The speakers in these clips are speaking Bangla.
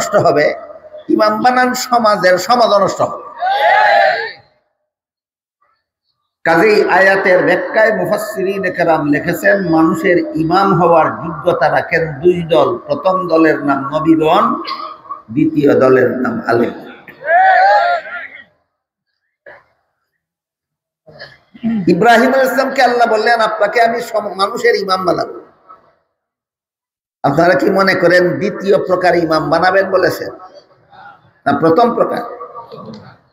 নষ্ট হবে, ইমাম বানান সমাজের সমাজও নষ্ট হবে। কাজেই আয়াতের ব্যাখ্যায় মুফাসসিরিনে কেরাম লিখেছেন, মানুষের ইমাম হওয়ার যোগ্যতা রাখেন দুই দল। প্রথম দলের নাম নবীগণ, দ্বিতীয় দলের নাম আলেম। ইব্রাহিম আলাইহিস সালামকে আল্লাহ বললেন, আপনাকে আমি মানুষের ইমাম বানাবো। আপনারা কি মনে করেন দ্বিতীয় প্রকার ইমাম বানাবেন বলেছেন না প্রথম প্রকার?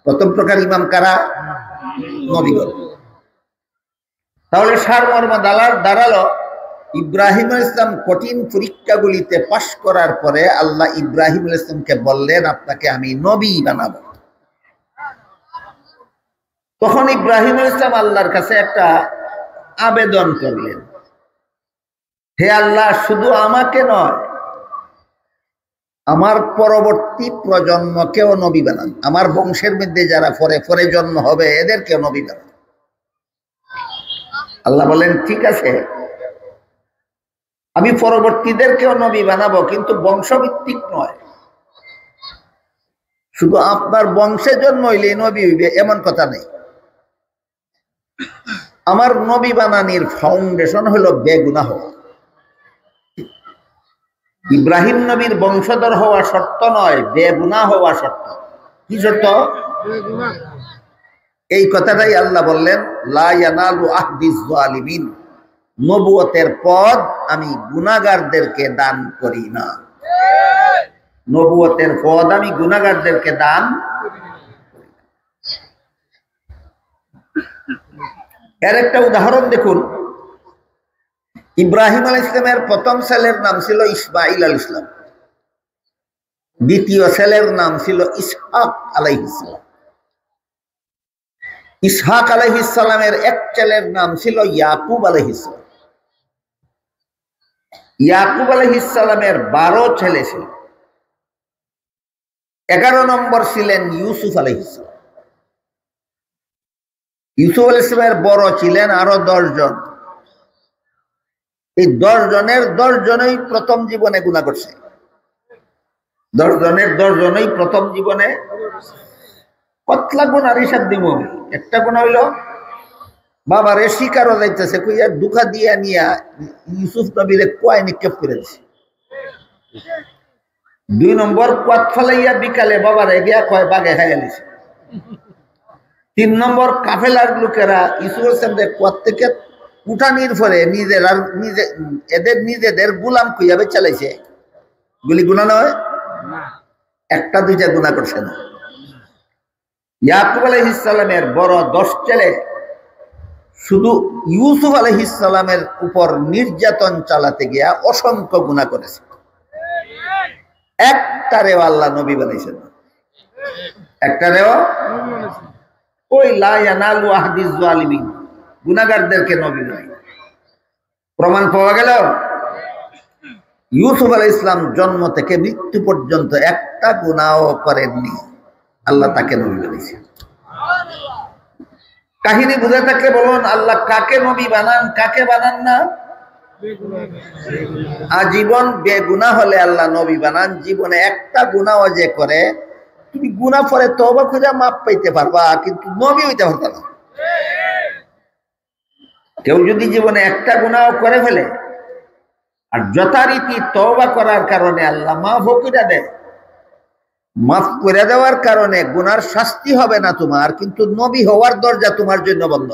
প্রথম প্রকার ইমাম কারা? নবীগণ। তাহলে সারমর্ম দাঁড়ালো, ইব্রাহিম আলাইহিস সালাম কঠিন পরীক্ষাগুলিতে পাশ করার পরে আল্লাহ ইব্রাহিম আলাইহিস সালামকে বললেন, আপনাকে আমি নবী বানাবো। তখন ইব্রাহিম আলাইহিস সালাম আল্লাহর কাছে একটা আবেদন করলেন, হে আল্লাহ, শুধু আমাকে নয়, আমার পরবর্তী প্রজন্মকেও নবী বানান। আমার বংশের মধ্যে যারা পরে পরে জন্ম হবে এদেরকেও নবী বানান। আল্লাহ বলেন, ঠিক আছে, আমি পরবর্তীদেরকেও নবী বানাবো, কিন্তু বংশভিত্তিক নয়। শুধু আপনার বংশে জন্ম হইলে নবী হইবে এমন কথা নেই। আমার নবী বানানির ফাউন্ডেশন হলো বেগুনাহ হওয়া। ইব্রাহিম নবীর বংশধর হওয়া শর্ত নয়, বেগুনাহ হওয়া শর্ত। কি শর্ত? এই কথাটাই আল্লাহ বললেন, লা ইয়ানালু আহদিজ যালিমিন, নবুয়তের পদ আমি গুনাহগারদেরকে দান করি না। নবুয়তের পদ আমি গুনাহগারদেরকে দান। এর একটা উদাহরণ দেখুন। ইব্রাহিম আলাইহিস সালামের প্রথম ছেলের নাম ছিল ইসমাঈল আলাইহিস সালাম, দ্বিতীয় ছেলের নাম ছিল ইসহাক আলাইহিস সালাম। ইসহাক আলাইহিস সালামের এক ছেলের নাম ছিল ইয়াকুব আলাইহিস সালাম। ইয়াকুব আলাইহিস সালামের 12 ছেলে ছিল। 11 নম্বর ছিলেন ইউসুফ আলাইহিস সালাম। ইউসুফ আলাইহিস সালামের বড় ছিলেন আরো 10 জন। এই 10 জনের 10 জনই প্রথম জীবনে গুনাহ করছে। 10 জনের 10 জনই প্রথম জীবনে কতলা গুনার হিসাব দিব। একটা গুনাহ হইল বাবারে শিকারও যাইতেছে, কইয়া দুঃখা দিয়া নিয়া ইউসুফ নবীরে কুয়ায় নিক্ষেপ করেছে। 2 নম্বর কুয়াত ফলাইয়া বিকালে বাবারে গিয়া কয় বাগে খাইয়া লিছে। 3 নম্বর কাফেলার লোকেরা ইউসুফ আলাইহিস কুয়াত থেকে উঠানির পরে এদের নিজেদের গুলাম কইয়াবে চালাইছে। গুলি গুনাহ নয়? একটা দুইটা গুনাহ করছে না। ইয়াকুব আলাইহিস সালামের বড় 10 ছেলে শুধু ইউসুফ আলাইহিস সালামের উপর নির্যাতন চালাতে গিয়া অসংখ্য গুনাহ করেছে। একটারেও আল্লাহ নবী বানাইছেন না। একটারেও ওই লা ইয়ানালু আহদিজ যালিমিন, গুনাহগারদেরকে নবী বানাই। প্রমাণ পাওয়া গেল ইউসুফ আলাইহিস সালাম জন্ম থেকে মৃত্যু পর্যন্ত একটা গুনাহও করেননি, আল্লাহ তাকে নবী বানাইছেন। কাহিনী বুঝে থাকলে বলুন, আল্লাহ কাকে নবী বানান, কাকে বানান না? আজীবন বেগুনাহ হলে আল্লাহ নবী বানান। জীবনে একটা গুনাহ যে করে, তুমি গুনাহ পরে তওবা করে মাপ পাইতে পারবা, কিন্তু নবী হইতে পারবা না। কেউ যদি জীবনে একটা গুনাহ করে ফেলে আর যথারীতি তওবা করার কারণে আল্লাহ মাফ করে দেয়, মাফ করে দেওয়ার কারণে গুনার শাস্তি হবে না তোমার, কিন্তু নবী হওয়ার দরজা তোমার জন্য বন্ধ।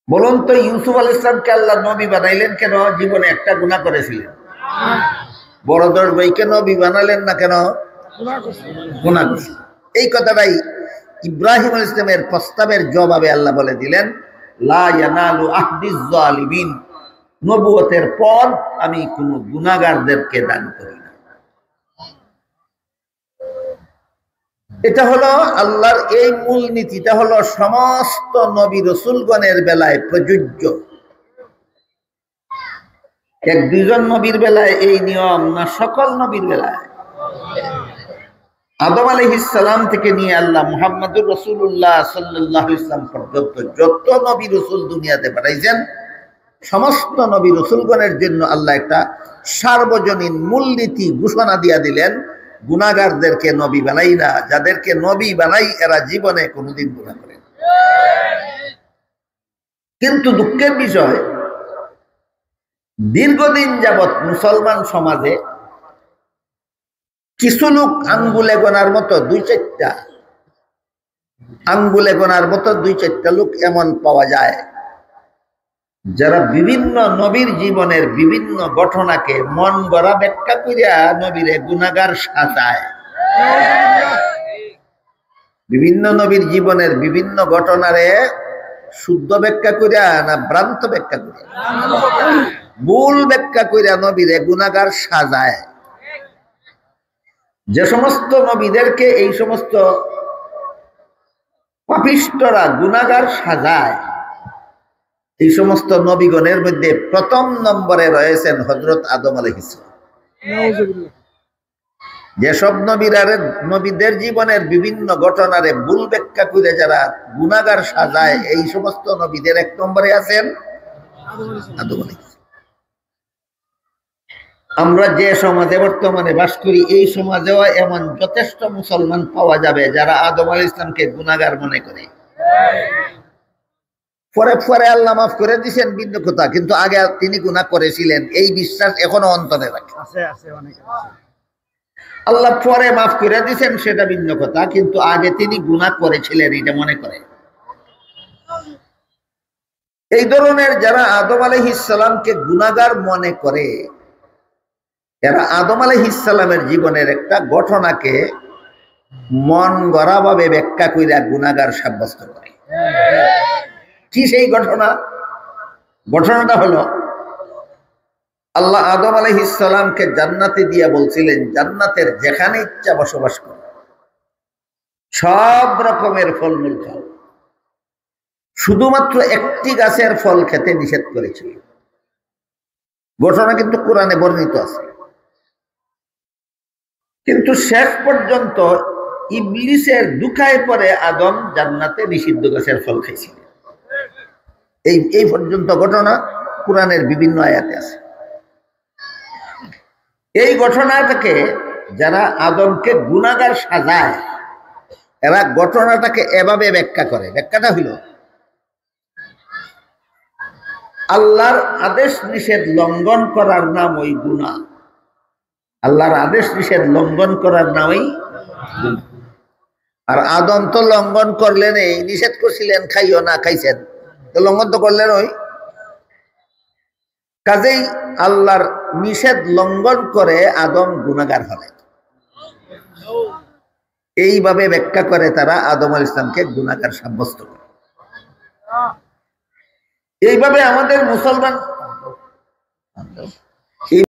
বলুন তো, ইউসুফ আলাইহিস সালামকে আল্লাহ নবী বানাইলেন কেন? জীবনে একটা গুনাহ করেছিলেন। বড় 10 ভাইকে নবী বানালেন না কেন? গুনাহ করছিলেন। এই কথাটাই ইব্রাহিম আলাইহিস সালামের প্রস্তাবের জবাবে আল্লাহ বলে দিলেন, লা ইয়ানালু আহদিজ যালিমিন, নবুয়তের পদ আমি কোন গুনাহগারদেরকে দান করি না। এটা হলো আল্লাহর এই মূল নীতিটা হলো সমস্ত নবী রাসূলগণের বেলায় প্রযোজ্য। 1-2 নবীর বেলায় এই নিয়ম না, সকল নবীর বেলায়। আদম আলাইহিস সালাম থেকে নিয়ে আল্লাহ মুহাম্মদুর রাসূলুল্লাহ সাল্লাল্লাহু আলাইহি ওয়াসাল্লাম পর্যন্ত যত নবী রাসূল দুনিয়াতে পাঠাইছেন, সমস্ত নবী রসুলগণের জন্য আল্লাহ একটা সার্বজনীন মূলনীতি ঘোষণা দিয়া দিলেন, গুনাহগারদেরকে নবী বানাই না, যাদেরকে নবী বানাই এরা জীবনে কোনোদিন গুনাহ করে না। কিন্তু দুঃখের বিষয়, দীর্ঘদিন যাবৎ মুসলমান সমাজে কিছু লোক আঙ্গুলে গোনার মতো দুই চারটা লোক এমন পাওয়া যায় যারা বিভিন্ন নবীর জীবনের বিভিন্ন ঘটনাকে মন গড়া ব্যাখ্যা করিয়া নবীরে গুনাহগার সাজায়। বিভিন্ন নবীর জীবনের বিভিন্ন ঘটনারে শুদ্ধ ব্যাখ্যা করিয়া না ভ্রান্ত ব্যাখ্যা করিয়া, ভুল ব্যাখ্যা করিয়া নবীরে গুনাহগার সাজায়। যে সমস্ত নবীদেরকে এই সমস্ত পাপিষ্ঠরা গুনাহগার সাজায়, এই সমস্ত নবীগণের মধ্যে প্রথম নম্বরে রয়েছেন হযরত আদম আলাইহিস সালাম। যেসব নবীদের জীবনের বিভিন্ন ঘটনারে ভুল ব্যাখ্যা করে যারা গুনাহগার সাজায়, এই সমস্ত নবীদের এক নম্বরে আছেন আদম আলাইহিস সালাম। আমরা যে সমাজে বর্তমানে বাস করি, এই সমাজেও এমন যথেষ্ট মুসলমান পাওয়া যাবে যারা আদম আলাইহিস সালামকে গুনাহগার মনে করে। পরে পরে আল্লাহ মাফ করে দিয়েছেন ভিন্ন কথা, কিন্তু আগে তিনি গুনাহ করেছিলেন এই বিশ্বাস এখনো অন্তরে রাখে। আল্লাহ পরে মাফ করে দিয়েছেন সেটা ভিন্ন কথা, কিন্তু আগে তিনি গুনাহ করেছিলেন এটা মনে করে। এই ধরনের যারা আদম আলাইহিস সালামকে গুনাহগার মনে করে, এরা আদম আলাইহিস সালামের জীবনের একটা ঘটনাকে মন গড়া ভাবে ব্যাখ্যা কইরা গুনাহগার সাব্যস্ত করে। কি সেই ঘটনাটা হলো, আল্লাহ আদম আলাইহিস সালামকে জান্নাতে দিয়া বলছিলেন, জান্নাতের যেখানে ইচ্ছা বসবাস করো, সব রকমের ফলমূল খাও, শুধুমাত্র একটি গাছের ফল খেতে নিষেধ করেছিল। ঘটনা কিন্তু কোরআনে বর্ণিত আছে। কিন্তু শেষ পর্যন্ত ইবলিসের দুঃখায় পরে আদম জান্নাতে নিষিদ্ধ গাছের ফল খাইছিলেন। এই পর্যন্ত ঘটনা কোরআনের বিভিন্ন আয়াতে আছে। এই ঘটনাটাকে যারা আদমকে গুনাহগার সাজায়, এরা ঘটনাটাকে এভাবে ব্যাখ্যা করে। ব্যাখ্যাটা হইল, আল্লাহর আদেশ নিষেধ লঙ্ঘন করার নাম ওই গুনাহ। আল্লাহর আদেশ নিষেধ লঙ্ঘন করার নামই গুনাহ। আর আদম তো লঙ্ঘন করলেন, এই নিষেধ করছিলেন খাইও না, খাইছেন, তো লঙ্ঘন তো করলেন ওই। কাজেই আল্লাহর নিষেধ লঙ্ঘন করে আদম গুনাহগার হলেন। এইভাবে ব্যাখ্যা করে তারা আদম আলাইহিস সালামকে গুনাহগার সাব্যস্ত করে। এইভাবে আমাদের মুসলমান